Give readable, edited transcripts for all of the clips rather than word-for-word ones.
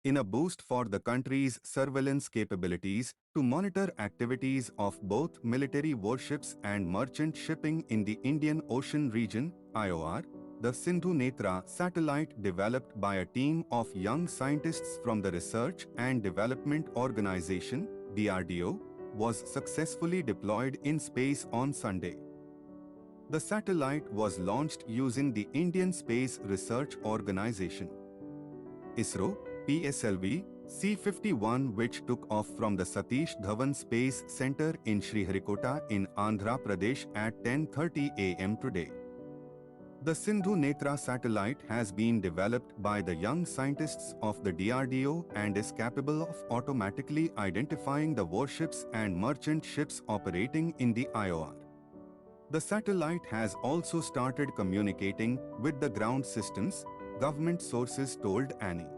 in a boost for the country's surveillance capabilities to monitor activities of both military warships and merchant shipping in the Indian Ocean region, IOR. The Sindhu Netra satellite, developed by a team of young scientists from the Research and Development Organization, DRDO, was successfully deployed in space on Sunday. The satellite was launched using the Indian Space Research Organization ISRO PSLV C-51, which took off from the Satish Dhawan Space Center in Sriharikota in Andhra Pradesh at 10:30 a.m. today. The Sindhu Netra satellite has been developed by the young scientists of the DRDO and is capable of automatically identifying the warships and merchant ships operating in the IOR. The satellite has also started communicating with the ground systems, government sources told ANI.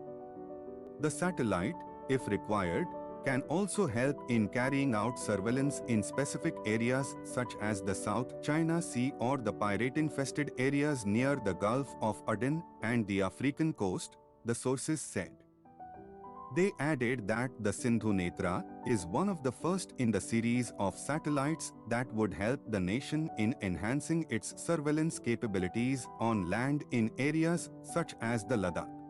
The satellite, if required, can also help in carrying out surveillance in specific areas such as the South China Sea or the pirate-infested areas near the Gulf of Aden and the African coast, the sources said. They added that the Sindhu Netra is one of the first in the series of satellites that would help the nation in enhancing its surveillance capabilities on land in areas such as the Ladakh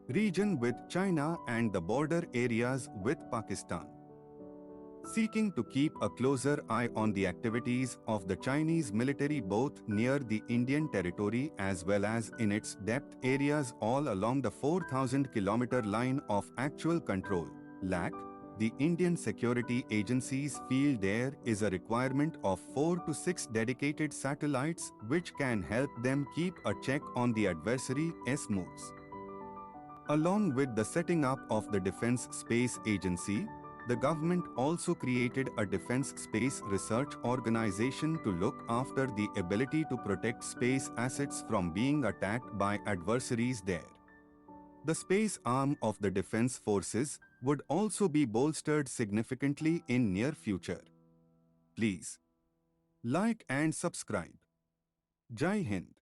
region with China and the border areas with Pakistan. Seeking to keep a closer eye on the activities of the Chinese military both near the Indian territory as well as in its depth areas all along the 4,000-kilometer line of actual control, LAC, the Indian security agencies feel there is a requirement of 4 to 6 dedicated satellites which can help them keep a check on the adversary's moves. Along with the setting up of the Defence Space Agency, the government also created a Defence Space Research Organization to look after the ability to protect space assets from being attacked by adversaries there. The space arm of the Defence Forces would also be bolstered significantly in near future. Please like and subscribe. Jai Hind.